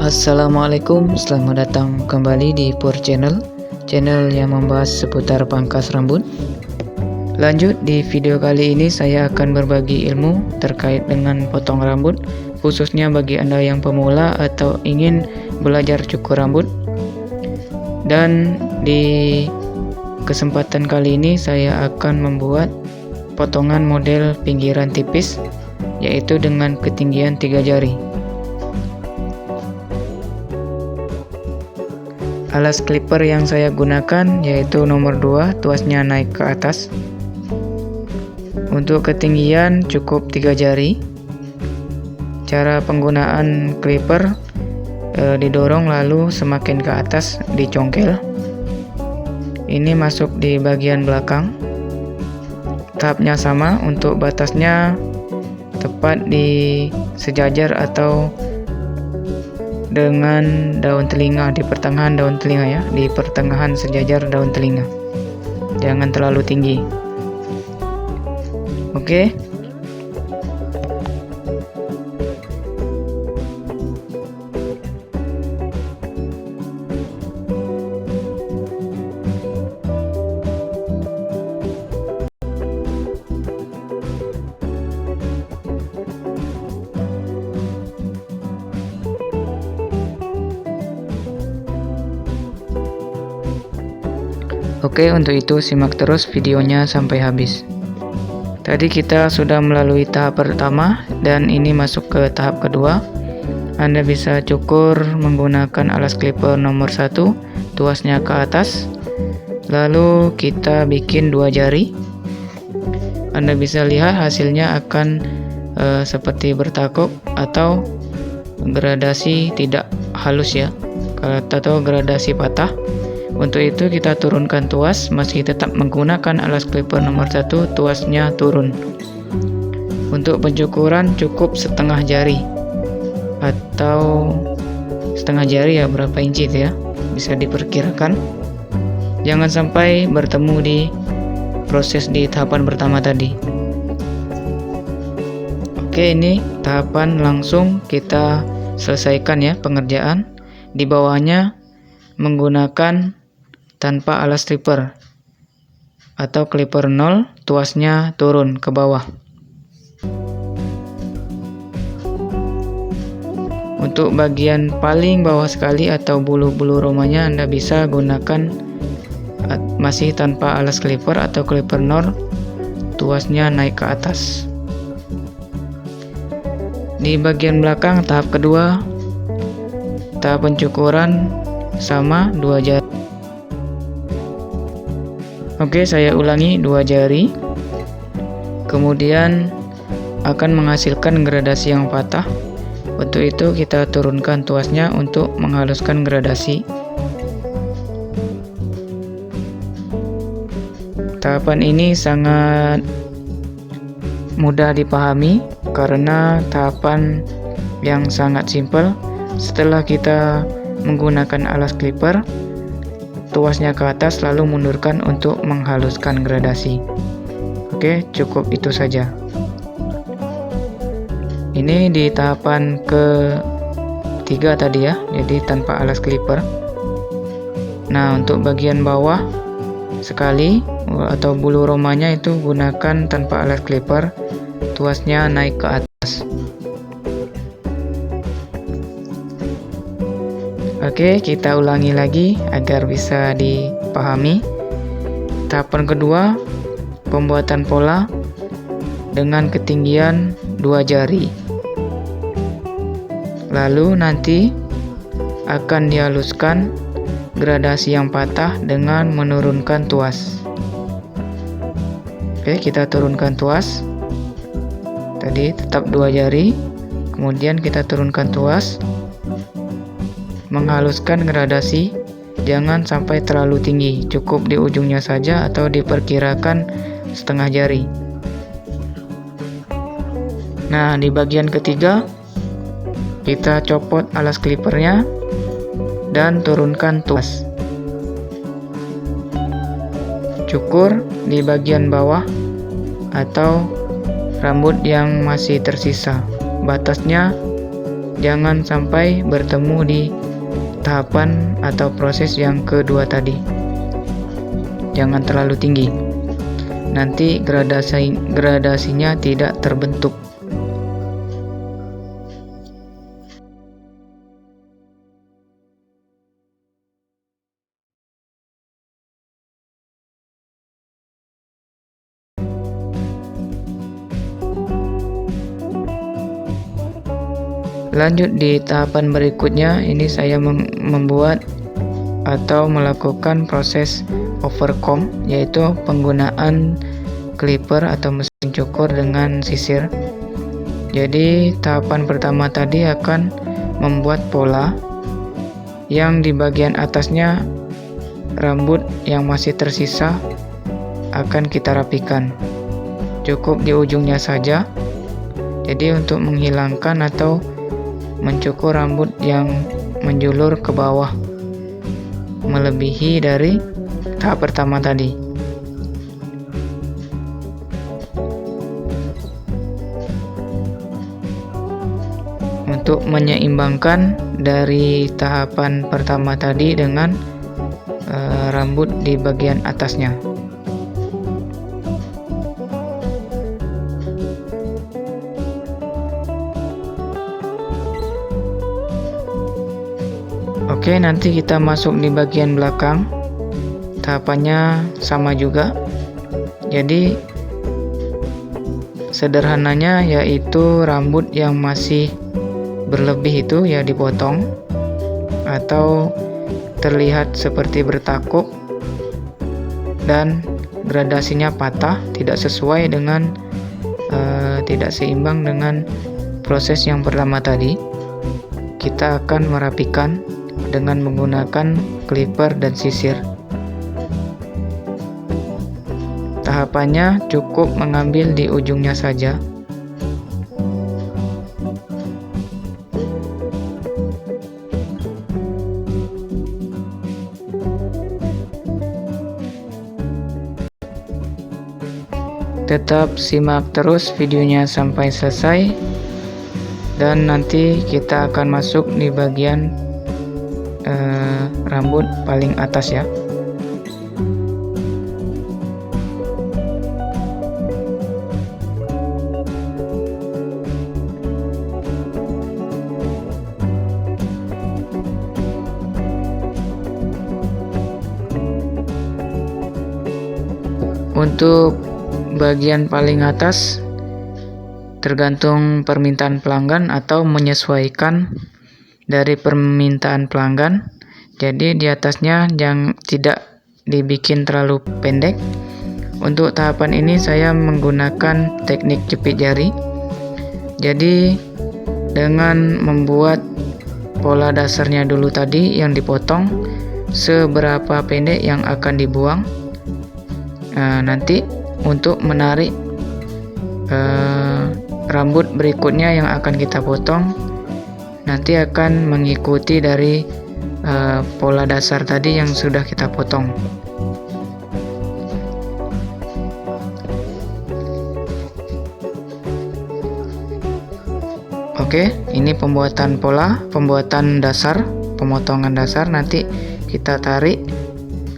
Assalamualaikum, selamat datang kembali di Pur Channel yang membahas seputar pangkas rambut. Lanjut, di video kali ini saya akan berbagi ilmu terkait dengan potong rambut, khususnya bagi Anda yang pemula atau ingin belajar cukur rambut. Dan di kesempatan kali ini saya akan membuat potongan model pinggiran tipis, yaitu dengan ketinggian 3 jari. Alas clipper yang saya gunakan yaitu nomor 2, tuasnya naik ke atas. Untuk ketinggian cukup 3 jari. Cara penggunaan clipper didorong lalu semakin ke atas dicongkel. Ini masuk di bagian belakang. Tahapnya sama, untuk batasnya tepat di sejajar atau dengan daun telinga, di pertengahan daun telinga ya, di pertengahan sejajar daun telinga. Jangan terlalu tinggi. Oke. Oke, untuk itu simak terus videonya sampai habis. Tadi kita sudah melalui tahap pertama dan ini masuk ke tahap kedua. Anda bisa cukur menggunakan alas clipper nomor 1, tuasnya ke atas. Lalu kita bikin 2 jari. Anda bisa lihat hasilnya akan seperti bertakuk atau gradasi tidak halus ya, atau gradasi patah. Untuk itu kita turunkan tuas, masih tetap menggunakan alas clipper nomor 1, tuasnya turun. Untuk pencukuran cukup setengah jari atau setengah jari ya, berapa inci itu ya, bisa diperkirakan. Jangan sampai bertemu di proses di tahapan pertama tadi. Oke, ini tahapan langsung kita selesaikan ya pengerjaan. Di bawahnya menggunakan tanpa alas clipper atau clipper 0, tuasnya turun ke bawah. Untuk bagian paling bawah sekali atau bulu-bulu romanya Anda bisa gunakan masih tanpa alas clipper atau clipper 0, tuasnya naik ke atas. Di bagian belakang tahap kedua, tahap pencukuran sama 2 jari. Oke, saya ulangi, 2 jari. Kemudian akan menghasilkan gradasi yang patah. Untuk itu kita turunkan tuasnya untuk menghaluskan gradasi. Tahapan ini sangat mudah dipahami karena tahapan yang sangat simpel. Setelah kita menggunakan alas clipper, tuasnya ke atas lalu mundurkan untuk menghaluskan gradasi. Oke, cukup itu saja. Ini di tahapan ketiga tadi ya, jadi tanpa alas clipper. Nah, untuk bagian bawah sekali atau bulu romanya itu gunakan tanpa alas clipper, tuasnya naik ke atas. Oke, kita ulangi lagi agar bisa dipahami. Tahapan kedua, pembuatan pola dengan ketinggian 2 jari. Lalu nanti akan dihaluskan gradasi yang patah dengan menurunkan tuas. Oke, kita turunkan tuas. Tadi tetap 2 jari. Kemudian kita turunkan tuas. Menghaluskan gradasi, jangan sampai terlalu tinggi, cukup di ujungnya saja atau diperkirakan setengah jari. Nah, di bagian ketiga kita copot alas clippernya dan turunkan tuas. Cukur di bagian bawah atau rambut yang masih tersisa. Batasnya jangan sampai bertemu di tahapan atau proses yang kedua tadi. Jangan terlalu tinggi, nanti gradasinya tidak terbentuk. Lanjut di tahapan berikutnya, ini saya membuat atau melakukan proses overcomb, yaitu penggunaan clipper atau mesin cukur dengan sisir. Jadi tahapan pertama tadi akan membuat pola yang di bagian atasnya rambut yang masih tersisa akan kita rapikan. Cukup di ujungnya saja. Jadi untuk menghilangkan atau mencukur rambut yang menjulur ke bawah melebihi dari tahap pertama tadi. Untuk menyeimbangkan dari tahapan pertama tadi dengan rambut di bagian atasnya. Oke, nanti kita masuk di bagian belakang. Tahapannya sama juga. Jadi sederhananya yaitu rambut yang masih berlebih itu ya dipotong atau terlihat seperti bertakuk dan gradasinya patah, tidak sesuai dengan tidak seimbang dengan proses yang pertama tadi. Kita akan merapikan dengan menggunakan clipper dan sisir. Tahapannya cukup mengambil di ujungnya saja. Tetap simak terus videonya sampai selesai, dan nanti kita akan masuk di bagian rambut paling atas ya. Untuk bagian paling atas tergantung permintaan pelanggan atau menyesuaikan dari permintaan pelanggan. Jadi di atasnya yang tidak dibikin terlalu pendek. Untuk tahapan ini saya menggunakan teknik jepit jari. Jadi dengan membuat pola dasarnya dulu tadi yang dipotong, seberapa pendek yang akan dibuang. Nanti untuk menarik rambut berikutnya yang akan kita potong, nanti akan mengikuti dari pola dasar tadi yang sudah kita potong. Oke, ini pembuatan pola, pembuatan dasar, pemotongan dasar. Nanti kita tarik,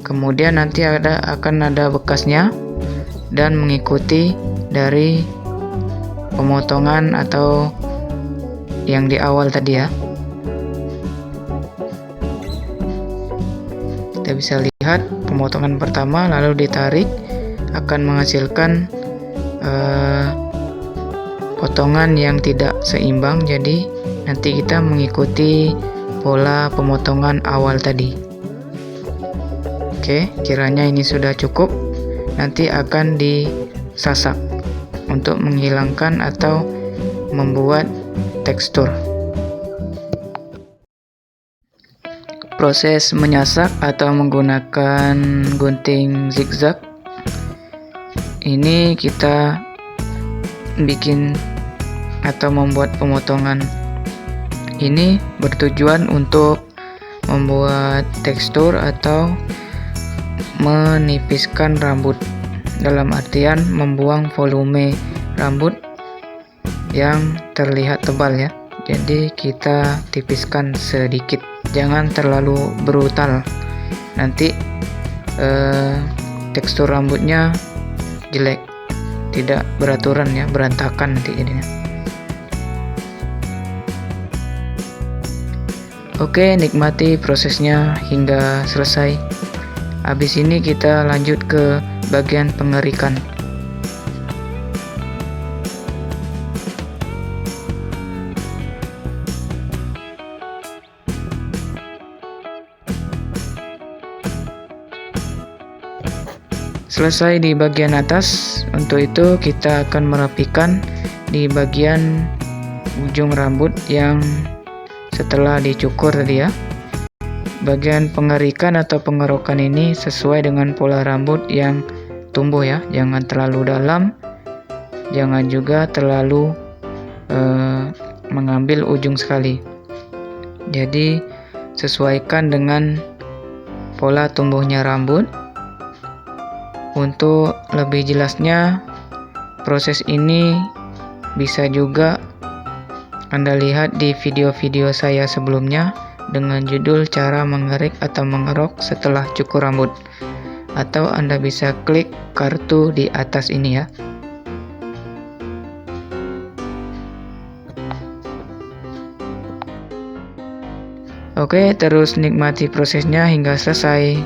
kemudian nanti akan ada bekasnya dan mengikuti dari pemotongan atau yang di awal tadi ya. Kita bisa lihat pemotongan pertama lalu ditarik akan menghasilkan potongan yang tidak seimbang. Jadi nanti kita mengikuti pola pemotongan awal tadi. Oke, kiranya ini sudah cukup. Nanti akan disasak untuk menghilangkan atau membuat tekstur. Proses menyasak atau menggunakan gunting zigzag ini kita bikin atau membuat pemotongan ini bertujuan untuk membuat tekstur atau menipiskan rambut, dalam artian membuang volume rambut yang terlihat tebal ya. Jadi kita tipiskan sedikit, jangan terlalu brutal. Nanti tekstur rambutnya jelek, tidak beraturan ya, berantakan nanti jadinya. Oke, nikmati prosesnya hingga selesai. Habis ini kita lanjut ke bagian pengerikan. Selesai di bagian atas, untuk itu kita akan merapikan di bagian ujung rambut yang setelah dicukur tadi ya. Bagian pengerikan atau pengerokan ini sesuai dengan pola rambut yang tumbuh ya, jangan terlalu dalam, jangan juga terlalu mengambil ujung sekali. Jadi sesuaikan dengan pola tumbuhnya rambut. Untuk lebih jelasnya, proses ini bisa juga Anda lihat di video-video saya sebelumnya dengan judul cara mengerik atau mengerok setelah cukur rambut, atau Anda bisa klik kartu di atas ini ya. Oke, terus nikmati prosesnya hingga selesai.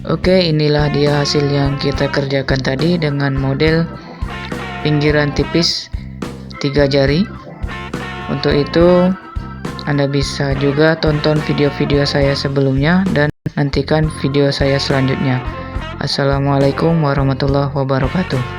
Oke, inilah dia hasil yang kita kerjakan tadi dengan model pinggiran tipis 3 jari. Untuk itu Anda bisa juga tonton video-video saya sebelumnya dan nantikan video saya selanjutnya. Assalamualaikum warahmatullahi wabarakatuh.